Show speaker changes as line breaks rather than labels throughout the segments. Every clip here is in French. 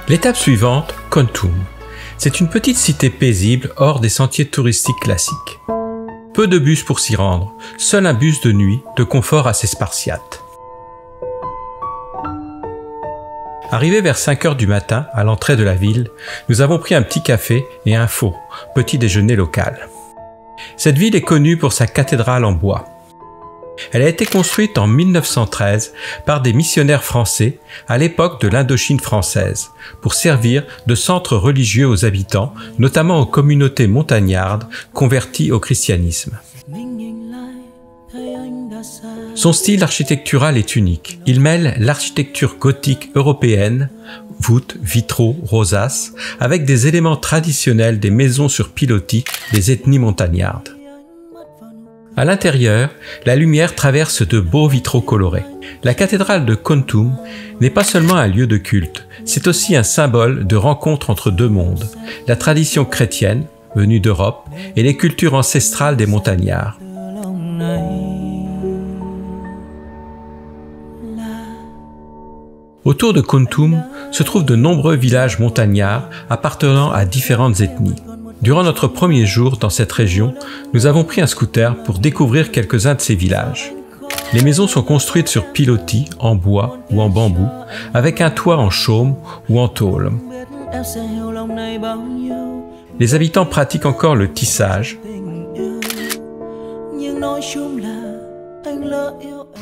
L'étape suivante, Kon Tum. C'est une petite cité paisible hors des sentiers touristiques classiques. Peu de bus pour s'y rendre, seul un bus de nuit de confort assez spartiate. Arrivé vers 5 heures du matin, à l'entrée de la ville, nous avons pris un petit café et un faux, petit déjeuner local. Cette ville est connue pour sa cathédrale en bois. Elle a été construite en 1913 par des missionnaires français à l'époque de l'Indochine française, pour servir de centre religieux aux habitants, notamment aux communautés montagnardes converties au christianisme. Son style architectural est unique. Il mêle l'architecture gothique européenne, voûtes, vitraux, rosaces, avec des éléments traditionnels des maisons sur pilotis des ethnies montagnardes. À l'intérieur, la lumière traverse de beaux vitraux colorés. La cathédrale de Kon Tum n'est pas seulement un lieu de culte, c'est aussi un symbole de rencontre entre deux mondes, la tradition chrétienne, venue d'Europe, et les cultures ancestrales des montagnards. Autour de Kon Tum se trouvent de nombreux villages montagnards appartenant à différentes ethnies. Durant notre premier jour dans cette région, nous avons pris un scooter pour découvrir quelques-uns de ces villages. Les maisons sont construites sur pilotis, en bois ou en bambou, avec un toit en chaume ou en tôle. Les habitants pratiquent encore le tissage,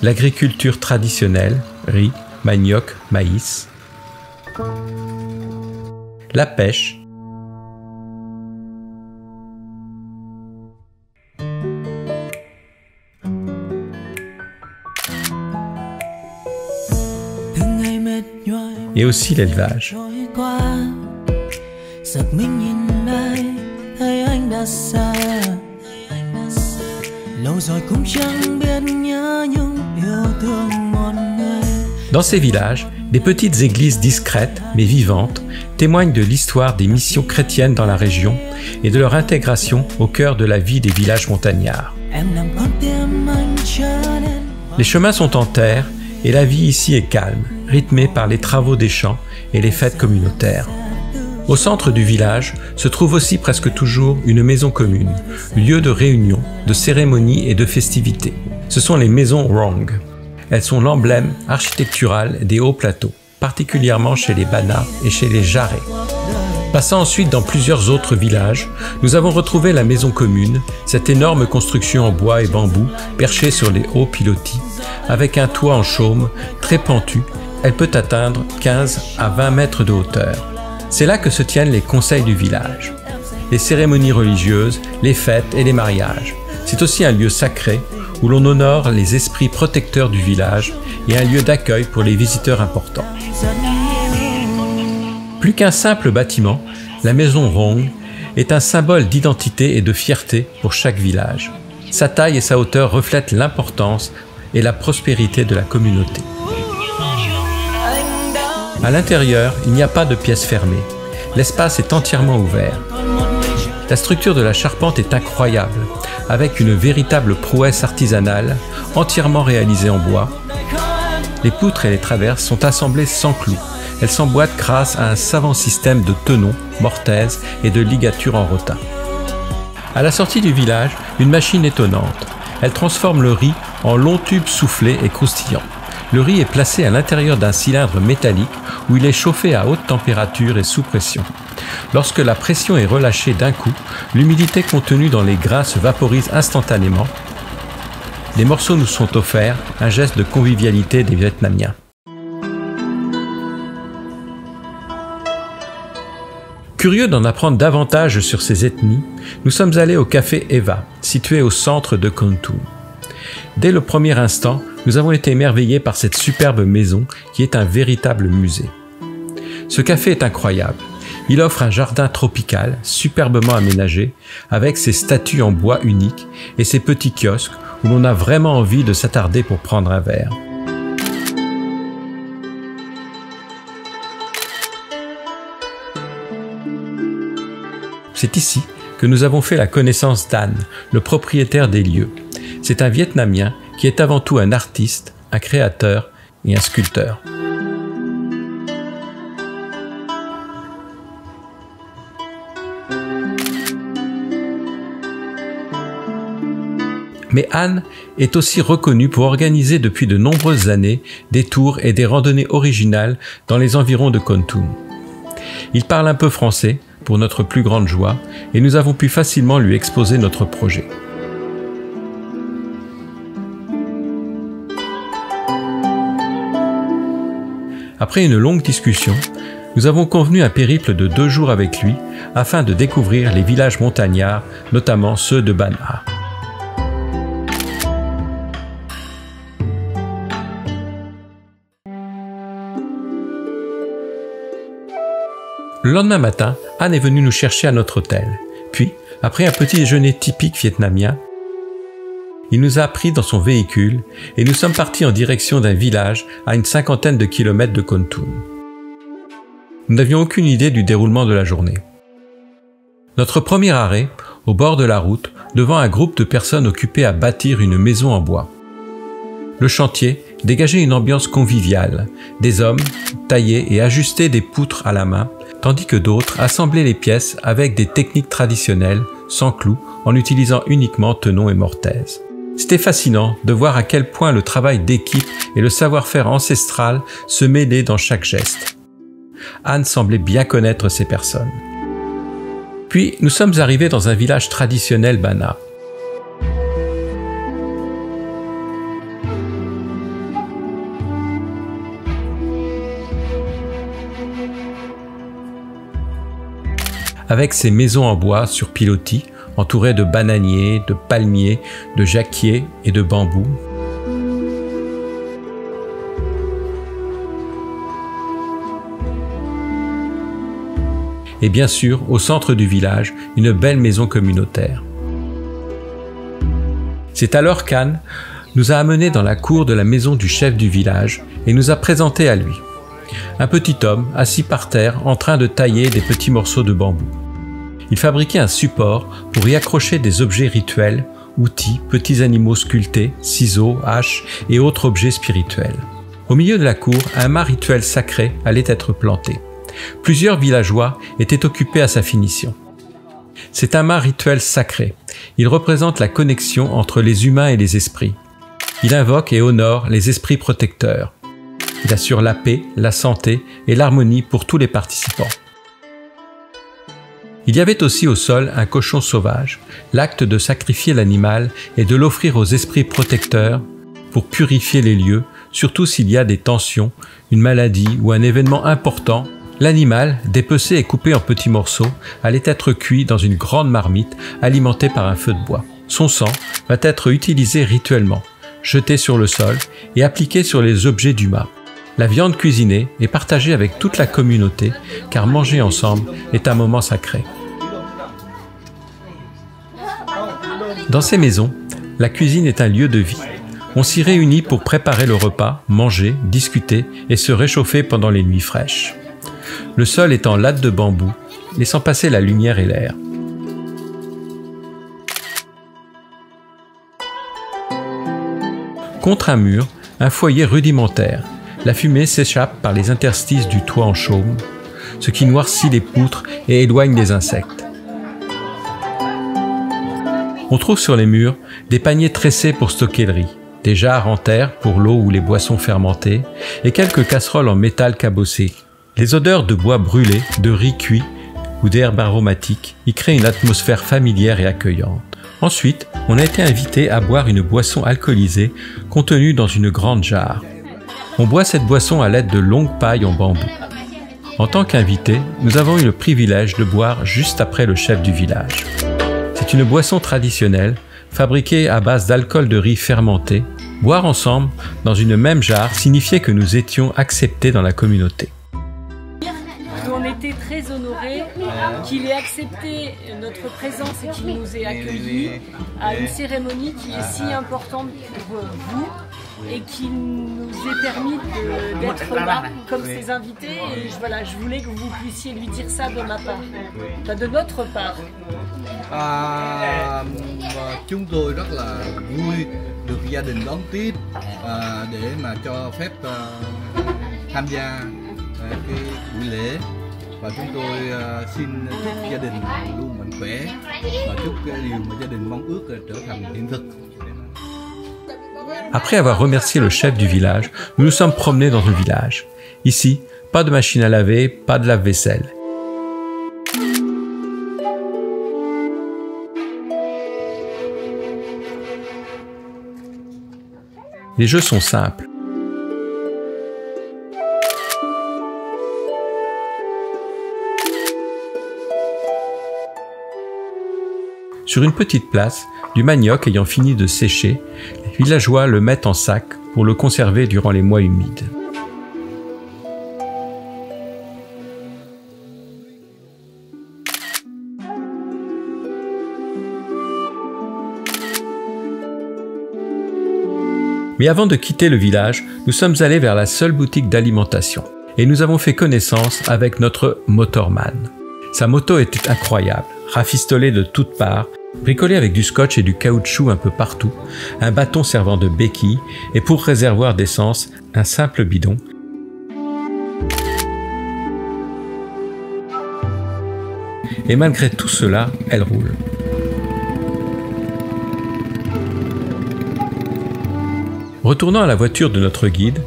l'agriculture traditionnelle, riz, manioc, maïs, la pêche, et aussi l'élevage. Dans ces villages, des petites églises discrètes mais vivantes témoignent de l'histoire des missions chrétiennes dans la région et de leur intégration au cœur de la vie des villages montagnards. Les chemins sont en terre et la vie ici est calme, rythmée par les travaux des champs et les fêtes communautaires. Au centre du village se trouve aussi presque toujours une maison commune, lieu de réunion, de cérémonies et de festivités. Ce sont les maisons Rong. Elles sont l'emblème architectural des hauts plateaux, particulièrement chez les Bana et chez les Jarrets. Passant ensuite dans plusieurs autres villages, nous avons retrouvé la maison commune, cette énorme construction en bois et bambou perchée sur les hauts pilotis, avec un toit en chaume très pentu. Elle peut atteindre 15 à 20 mètres de hauteur. C'est là que se tiennent les conseils du village, les cérémonies religieuses, les fêtes et les mariages. C'est aussi un lieu sacré où l'on honore les esprits protecteurs du village et un lieu d'accueil pour les visiteurs importants. Plus qu'un simple bâtiment, la maison Rong est un symbole d'identité et de fierté pour chaque village. Sa taille et sa hauteur reflètent l'importance et la prospérité de la communauté. À l'intérieur, il n'y a pas de pièces fermées. L'espace est entièrement ouvert. La structure de la charpente est incroyable, avec une véritable prouesse artisanale, entièrement réalisée en bois. Les poutres et les traverses sont assemblées sans clous. Elles s'emboîtent grâce à un savant système de tenons, mortaises et de ligatures en rotin. À la sortie du village, une machine étonnante. Elle transforme le riz en longs tubes soufflés et croustillants. Le riz est placé à l'intérieur d'un cylindre métallique où il est chauffé à haute température et sous pression. Lorsque la pression est relâchée d'un coup, l'humidité contenue dans les grains se vaporise instantanément. Les morceaux nous sont offerts, un geste de convivialité des Vietnamiens. Curieux d'en apprendre davantage sur ces ethnies, nous sommes allés au café Eva, situé au centre de Kon Tum. Dès le premier instant, nous avons été émerveillés par cette superbe maison qui est un véritable musée. Ce café est incroyable. Il offre un jardin tropical, superbement aménagé, avec ses statues en bois uniques et ses petits kiosques où l'on a vraiment envie de s'attarder pour prendre un verre. C'est ici que nous avons fait la connaissance d'An, le propriétaire des lieux. C'est un Vietnamien qui est avant tout un artiste, un créateur et un sculpteur. Mais Anne est aussi reconnue pour organiser depuis de nombreuses années des tours et des randonnées originales dans les environs de Kontum. Il parle un peu français, pour notre plus grande joie, et nous avons pu facilement lui exposer notre projet. Après une longue discussion, nous avons convenu un périple de 2 jours avec lui afin de découvrir les villages montagnards, notamment ceux de Banha. Le lendemain matin, Anne est venue nous chercher à notre hôtel. Puis, après un petit déjeuner typique vietnamien, il nous a pris dans son véhicule et nous sommes partis en direction d'un village à une 50aine de kilomètres de Kontum. Nous n'avions aucune idée du déroulement de la journée. Notre premier arrêt, au bord de la route, devant un groupe de personnes occupées à bâtir une maison en bois. Le chantier dégageait une ambiance conviviale, des hommes taillaient et ajustaient des poutres à la main, tandis que d'autres assemblaient les pièces avec des techniques traditionnelles, sans clous, en utilisant uniquement tenons et mortaises. C'était fascinant de voir à quel point le travail d'équipe et le savoir-faire ancestral se mêlaient dans chaque geste. Anne semblait bien connaître ces personnes. Puis nous sommes arrivés dans un village traditionnel Banha. Avec ses maisons en bois sur pilotis, entourées de bananiers, de palmiers, de jacquiers et de bambous. Et bien sûr, au centre du village, une belle maison communautaire. C'est alors qu'Anne nous a amenés dans la cour de la maison du chef du village et nous a présentés à lui. Un petit homme assis par terre en train de tailler des petits morceaux de bambou. Il fabriquait un support pour y accrocher des objets rituels, outils, petits animaux sculptés, ciseaux, haches et autres objets spirituels. Au milieu de la cour, un mât rituel sacré allait être planté. Plusieurs villageois étaient occupés à sa finition. C'est un mât rituel sacré. Il représente la connexion entre les humains et les esprits. Il invoque et honore les esprits protecteurs. Il assure la paix, la santé et l'harmonie pour tous les participants. Il y avait aussi au sol un cochon sauvage. L'acte de sacrifier l'animal et de l'offrir aux esprits protecteurs pour purifier les lieux, surtout s'il y a des tensions, une maladie ou un événement important. L'animal, dépecé et coupé en petits morceaux, allait être cuit dans une grande marmite alimentée par un feu de bois. Son sang va être utilisé rituellement, jeté sur le sol et appliqué sur les objets du mât. La viande cuisinée est partagée avec toute la communauté, car manger ensemble est un moment sacré. Dans ces maisons, la cuisine est un lieu de vie. On s'y réunit pour préparer le repas, manger, discuter et se réchauffer pendant les nuits fraîches. Le sol est en lattes de bambou, laissant passer la lumière et l'air. Contre un mur, un foyer rudimentaire. La fumée s'échappe par les interstices du toit en chaume, ce qui noircit les poutres et éloigne les insectes. On trouve sur les murs des paniers tressés pour stocker le riz, des jarres en terre pour l'eau ou les boissons fermentées et quelques casseroles en métal cabossé. Les odeurs de bois brûlé, de riz cuit ou d'herbes aromatiques y créent une atmosphère familière et accueillante. Ensuite, on a été invité à boire une boisson alcoolisée contenue dans une grande jarre. On boit cette boisson à l'aide de longues pailles en bambou. En tant qu'invités, nous avons eu le privilège de boire juste après le chef du village. C'est une boisson traditionnelle, fabriquée à base d'alcool de riz fermenté. Boire ensemble dans une même jarre signifiait que nous étions acceptés dans la communauté.
On était très honorés qu'il ait accepté notre présence et qu'il nous ait accueillis à une cérémonie qui est si importante pour vous et qui nous ait permis d'être là comme ses invités. Et je voulais que vous puissiez lui dire ça de ma part, enfin, de notre part.
Chúng tôi rất là vui được gia đình đón tiếp để mà cho phép tham gia cái buổi lễ, và chúng tôi xin chúc gia đình luôn mạnh khỏe và chúc cái điều mà gia đình mong ước trở thành hiện thực.
Après avoir remercié le chef du village, nous nous sommes promenés dans le village. Ici, pas de machine à laver, pas de lave-vaisselle. Les jeux sont simples. Sur une petite place, du manioc ayant fini de sécher, les villageois le mettent en sac pour le conserver durant les mois humides. Mais avant de quitter le village, nous sommes allés vers la seule boutique d'alimentation et nous avons fait connaissance avec notre motorman. Sa moto était incroyable, rafistolée de toutes parts, bricolée avec du scotch et du caoutchouc un peu partout, un bâton servant de béquille et pour réservoir d'essence, un simple bidon. Et malgré tout cela, elle roule. Retournant à la voiture de notre guide,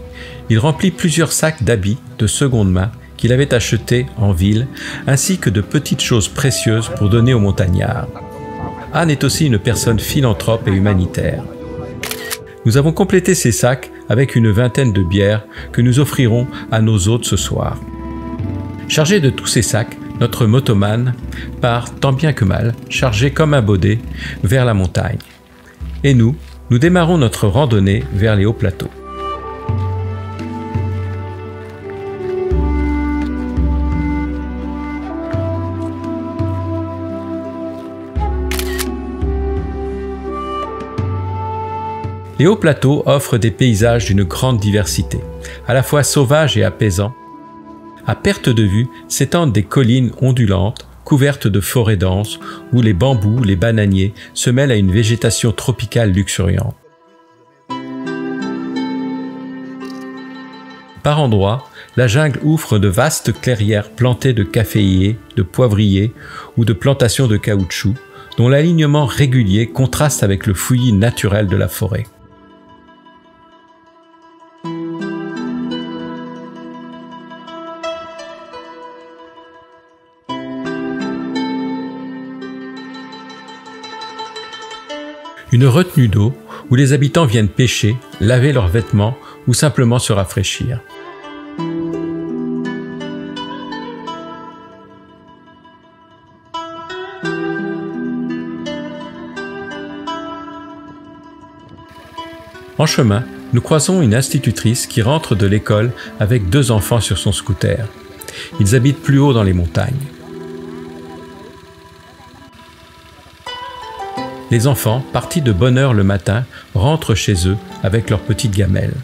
il remplit plusieurs sacs d'habits de seconde main qu'il avait achetés en ville, ainsi que de petites choses précieuses pour donner aux montagnards. Anne est aussi une personne philanthrope et humanitaire. Nous avons complété ces sacs avec une vingtaine de bières que nous offrirons à nos hôtes ce soir. Chargé de tous ces sacs, notre motoman part tant bien que mal, chargé comme un baudet, vers la montagne. Et nous démarrons notre randonnée vers les hauts plateaux. Les hauts plateaux offrent des paysages d'une grande diversité, à la fois sauvages et apaisants. À perte de vue s'étendent des collines ondulantes, couvertes de forêts denses, où les bambous, les bananiers se mêlent à une végétation tropicale luxuriante. Par endroits, la jungle offre de vastes clairières plantées de caféiers, de poivriers ou de plantations de caoutchouc, dont l'alignement régulier contraste avec le fouillis naturel de la forêt. Une retenue d'eau où les habitants viennent pêcher, laver leurs vêtements ou simplement se rafraîchir. En chemin, nous croisons une institutrice qui rentre de l'école avec 2 enfants sur son scooter. Ils habitent plus haut dans les montagnes. Les enfants, partis de bonne heure le matin, rentrent chez eux avec leurs petites gamelles.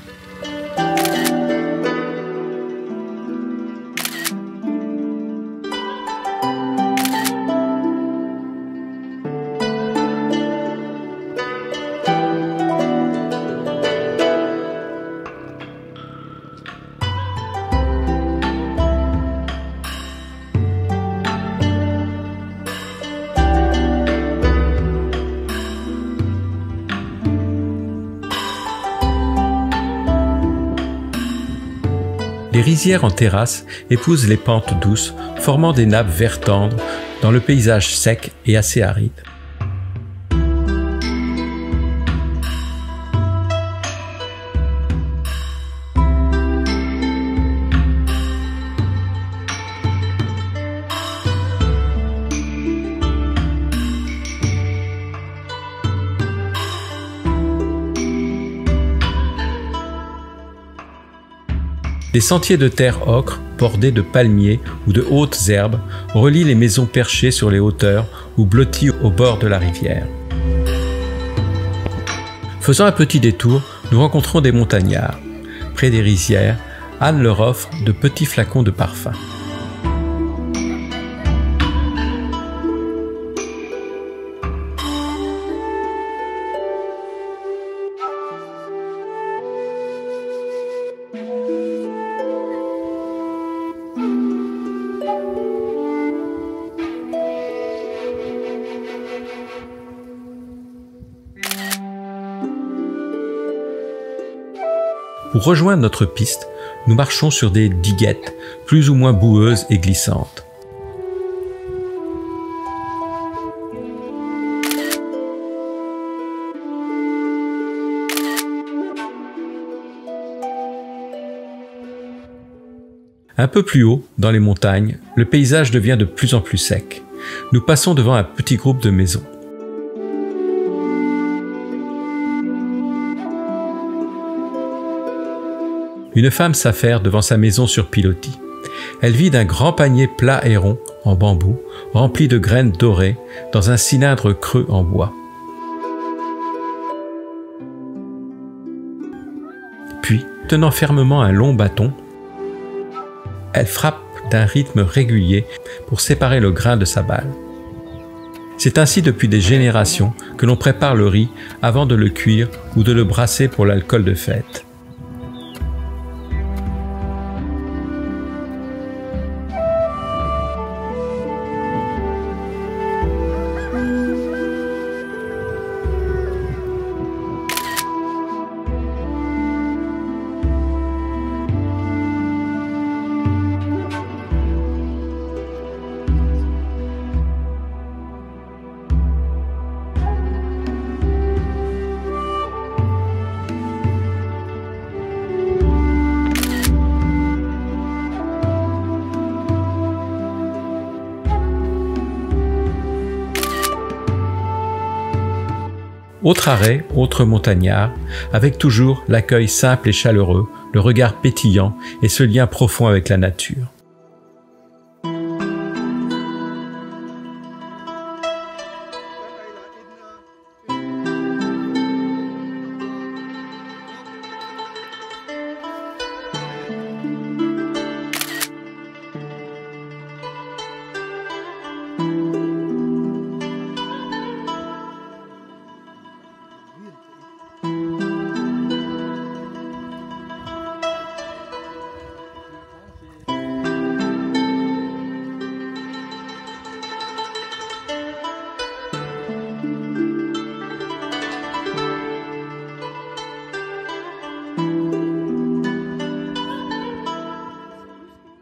Les rizières en terrasse épousent les pentes douces, formant des nappes vert tendre dans le paysage sec et assez aride. Des sentiers de terre ocre, bordés de palmiers ou de hautes herbes, relient les maisons perchées sur les hauteurs ou blotties au bord de la rivière. Faisant un petit détour, nous rencontrons des montagnards. Près des rizières, Anne leur offre de petits flacons de parfum. Pour rejoindre notre piste, nous marchons sur des diguettes, plus ou moins boueuses et glissantes. Un peu plus haut, dans les montagnes, le paysage devient de plus en plus sec. Nous passons devant un petit groupe de maisons. Une femme s'affaire devant sa maison sur pilotis. Elle vit d'un grand panier plat et rond, en bambou, rempli de graines dorées, dans un cylindre creux en bois. Puis, tenant fermement un long bâton, elle frappe d'un rythme régulier pour séparer le grain de sa balle. C'est ainsi depuis des générations que l'on prépare le riz avant de le cuire ou de le brasser pour l'alcool de fête. Autre arrêt, autre montagnard, avec toujours l'accueil simple et chaleureux, le regard pétillant et ce lien profond avec la nature.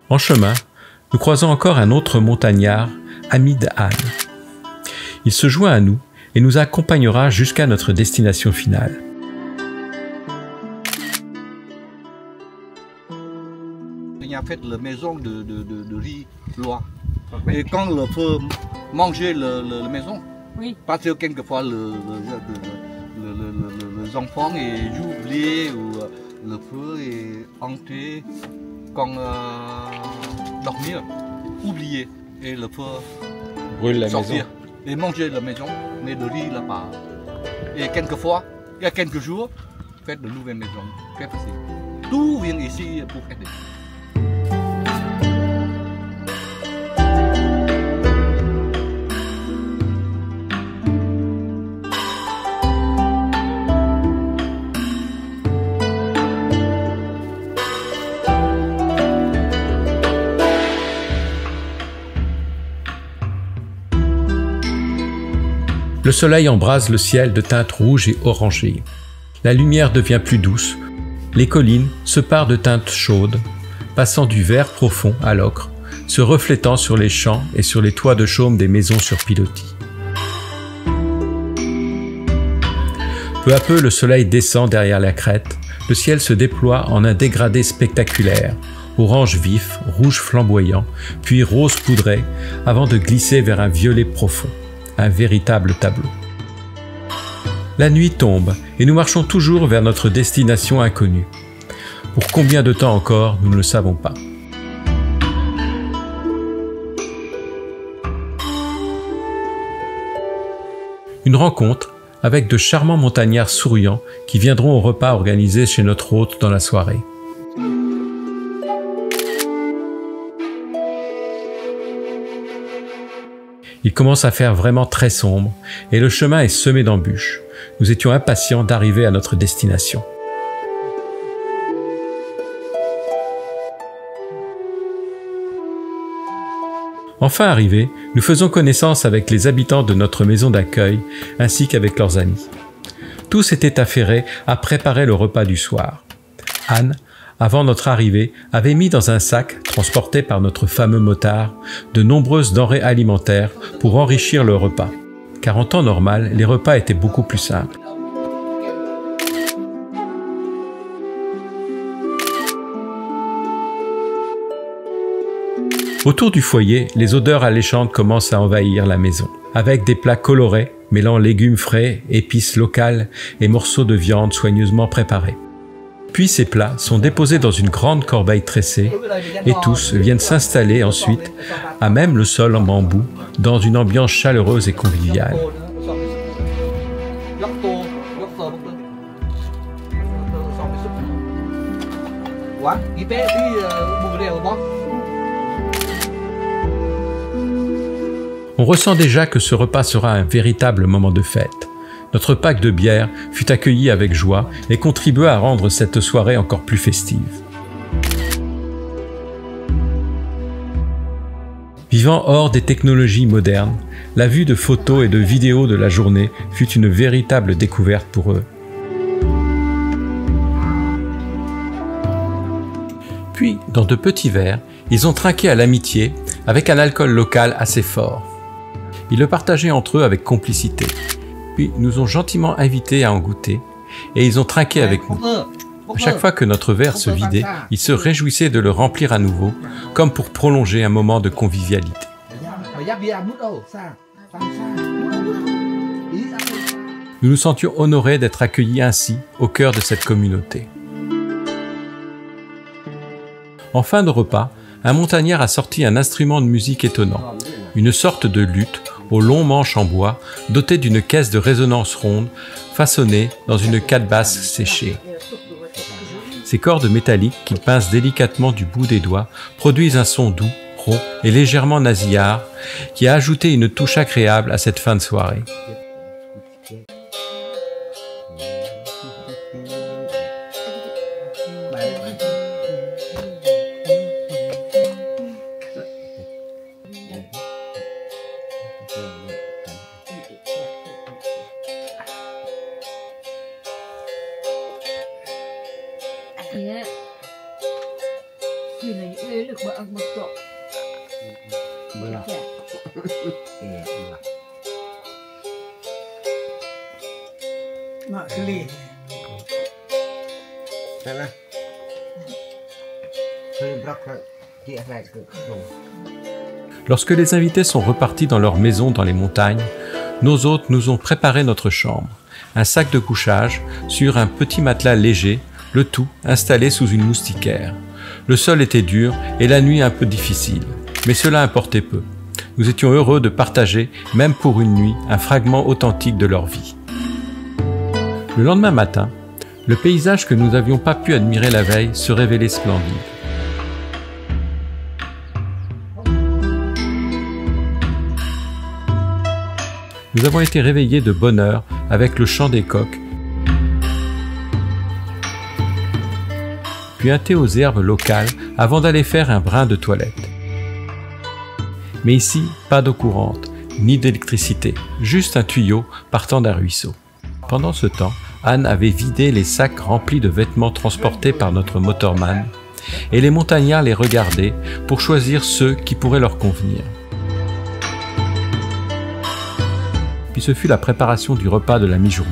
En chemin, nous croisons encore un autre montagnard, Hamid Anne. Il se joint à nous et nous accompagnera jusqu'à notre destination finale.
Il y a en fait la maison de riz loin. Et quand le feu mangeait la maison,
Oui.
parce que quelquefois les enfants oublient ou le feu est hanté. Quand dormir, oublier et le feu
Brûle la
sortir
maison.
et manger la maison, mais le riz là-bas. Et quelquefois, il y a quelques jours, faites de nouvelles maisons, très facile. Tout vient ici pour aider.
Le soleil embrase le ciel de teintes rouges et orangées. La lumière devient plus douce. Les collines se parent de teintes chaudes, passant du vert profond à l'ocre, se reflétant sur les champs et sur les toits de chaume des maisons sur pilotis. Peu à peu, le soleil descend derrière la crête. Le ciel se déploie en un dégradé spectaculaire, orange vif, rouge flamboyant, puis rose poudré, avant de glisser vers un violet profond. Un véritable tableau. La nuit tombe et nous marchons toujours vers notre destination inconnue. Pour combien de temps encore, nous ne le savons pas. Une rencontre avec de charmants montagnards souriants qui viendront au repas organisé chez notre hôte dans la soirée. Il commence à faire vraiment très sombre et le chemin est semé d'embûches. Nous étions impatients d'arriver à notre destination. Enfin arrivés, nous faisons connaissance avec les habitants de notre maison d'accueil ainsi qu'avec leurs amis. Tous étaient affairés à préparer le repas du soir. Anne, avant notre arrivée, avait mis dans un sac, transporté par notre fameux motard, de nombreuses denrées alimentaires pour enrichir le repas. Car en temps normal, les repas étaient beaucoup plus simples. Autour du foyer, les odeurs alléchantes commencent à envahir la maison, avec des plats colorés, mêlant légumes frais, épices locales et morceaux de viande soigneusement préparés. Puis ces plats sont déposés dans une grande corbeille tressée et tous viennent s'installer ensuite à même le sol en bambou dans une ambiance chaleureuse et conviviale. On ressent déjà que ce repas sera un véritable moment de fête. Notre pack de bière fut accueilli avec joie et contribua à rendre cette soirée encore plus festive. Vivant hors des technologies modernes, la vue de photos et de vidéos de la journée fut une véritable découverte pour eux. Puis, dans de petits verres, ils ont trinqué à l'amitié avec un alcool local assez fort. Ils le partageaient entre eux avec complicité. Puis nous ont gentiment invités à en goûter et ils ont trinqué avec nous. À chaque fois que notre verre se vidait, ils se réjouissaient de le remplir à nouveau, comme pour prolonger un moment de convivialité. Nous nous sentions honorés d'être accueillis ainsi au cœur de cette communauté. En fin de repas, un montagnard a sorti un instrument de musique étonnant, une sorte de luth au long manche en bois, doté d'une caisse de résonance ronde, façonnée dans une calebasse séchée. Ces cordes métalliques qu'il pince délicatement du bout des doigts produisent un son doux, rond et légèrement nasillard qui a ajouté une touche agréable à cette fin de soirée. Lorsque les invités sont repartis dans leur maison dans les montagnes, nos hôtes nous ont préparé notre chambre, un sac de couchage sur un petit matelas léger, le tout installé sous une moustiquaire. Le sol était dur et la nuit un peu difficile, mais cela importait peu. Nous étions heureux de partager, même pour une nuit, un fragment authentique de leur vie. Le lendemain matin, le paysage que nous n'avions pas pu admirer la veille se révélait splendide. Nous avons été réveillés de bonne heure avec le chant des coqs, puis un thé aux herbes locales avant d'aller faire un brin de toilette. Mais ici, pas d'eau courante, ni d'électricité, juste un tuyau partant d'un ruisseau. Pendant ce temps, Anne avait vidé les sacs remplis de vêtements transportés par notre motorman, et les montagnards les regardaient pour choisir ceux qui pourraient leur convenir. Puis ce fut la préparation du repas de la mi-journée.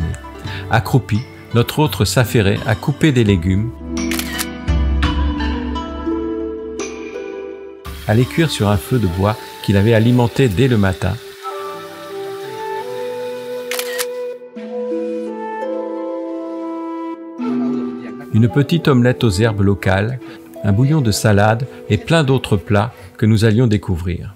Accroupi, notre hôte s'affairait à couper des légumes, à les cuire sur un feu de bois qu'il avait alimenté dès le matin. Une petite omelette aux herbes locales, un bouillon de salade et plein d'autres plats que nous allions découvrir.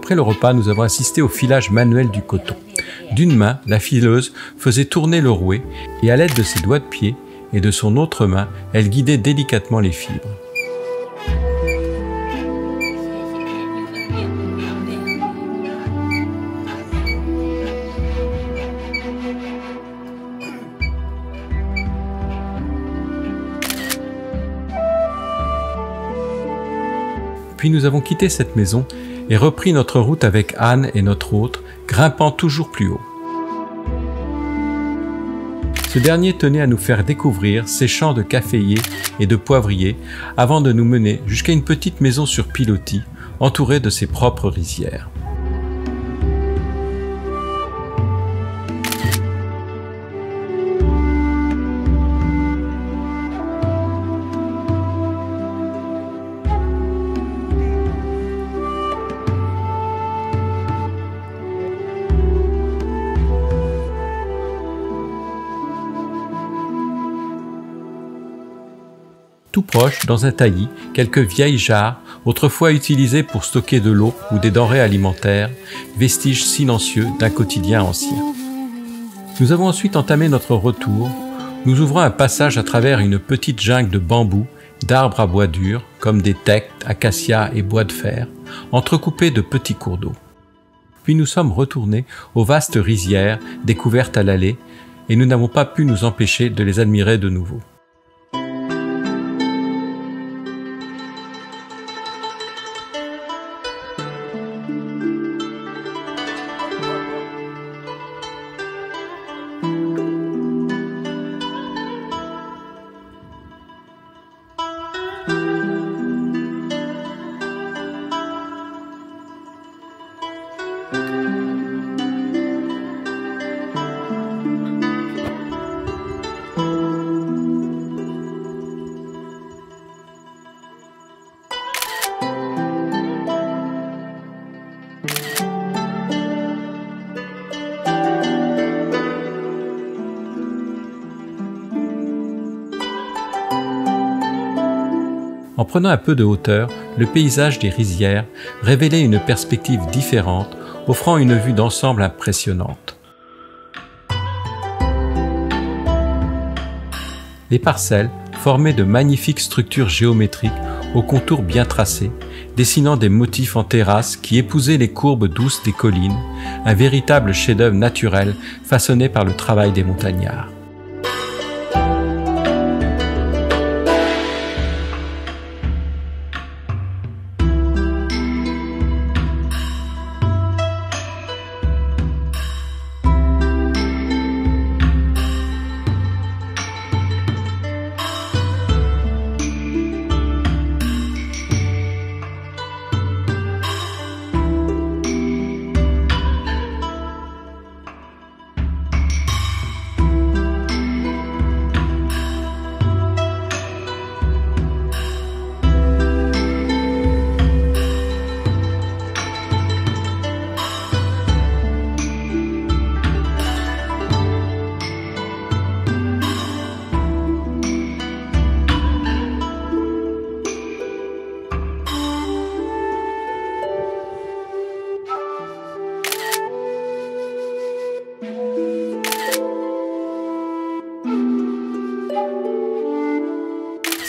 Après le repas, nous avons assisté au filage manuel du coton. D'une main, la fileuse faisait tourner le rouet et à l'aide de ses doigts de pied et de son autre main, elle guidait délicatement les fibres. Puis nous avons quitté cette maison et repris notre route avec Anne et notre hôte, grimpant toujours plus haut. Ce dernier tenait à nous faire découvrir ses champs de caféiers et de poivriers avant de nous mener jusqu'à une petite maison sur pilotis, entourée de ses propres rizières. Tout proche, dans un taillis, quelques vieilles jarres, autrefois utilisées pour stocker de l'eau ou des denrées alimentaires, vestiges silencieux d'un quotidien ancien. Nous avons ensuite entamé notre retour, nous ouvrant un passage à travers une petite jungle de bambous, d'arbres à bois dur, comme des tecs, acacias et bois de fer, entrecoupés de petits cours d'eau. Puis nous sommes retournés aux vastes rizières découvertes à l'allée, et nous n'avons pas pu nous empêcher de les admirer de nouveau. En prenant un peu de hauteur, le paysage des rizières révélait une perspective différente, offrant une vue d'ensemble impressionnante. Les parcelles formaient de magnifiques structures géométriques aux contours bien tracés, dessinant des motifs en terrasse qui épousaient les courbes douces des collines, un véritable chef-d'œuvre naturel façonné par le travail des montagnards.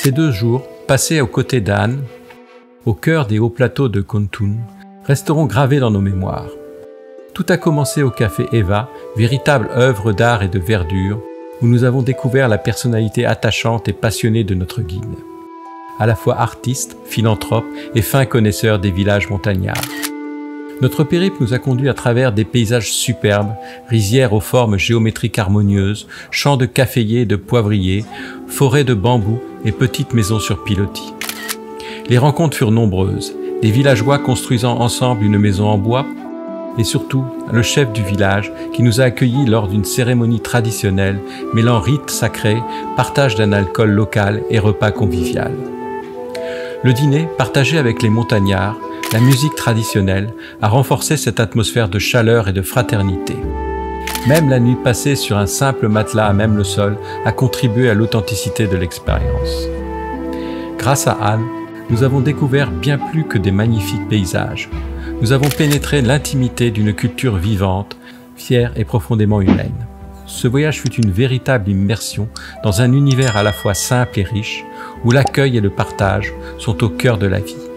Ces 2 jours, passés aux côtés d'Anne, au cœur des hauts plateaux de Kon Tum, resteront gravés dans nos mémoires. Tout a commencé au Café Eva, véritable œuvre d'art et de verdure, où nous avons découvert la personnalité attachante et passionnée de notre guide. À la fois artiste, philanthrope et fin connaisseur des villages montagnards. Notre périple nous a conduits à travers des paysages superbes, rizières aux formes géométriques harmonieuses, champs de caféiers et de poivriers, forêts de bambous et petites maisons sur pilotis. Les rencontres furent nombreuses, des villageois construisant ensemble une maison en bois, et surtout le chef du village qui nous a accueillis lors d'une cérémonie traditionnelle mêlant rite sacré, partage d'un alcool local et repas convivial. Le dîner, partagé avec les montagnards, la musique traditionnelle, a renforcé cette atmosphère de chaleur et de fraternité. Même la nuit passée sur un simple matelas à même le sol a contribué à l'authenticité de l'expérience. Grâce à Anne, nous avons découvert bien plus que des magnifiques paysages. nous avons pénétré l'intimité d'une culture vivante, fière et profondément humaine. Ce voyage fut une véritable immersion dans un univers à la fois simple et riche, où l'accueil et le partage sont au cœur de la vie.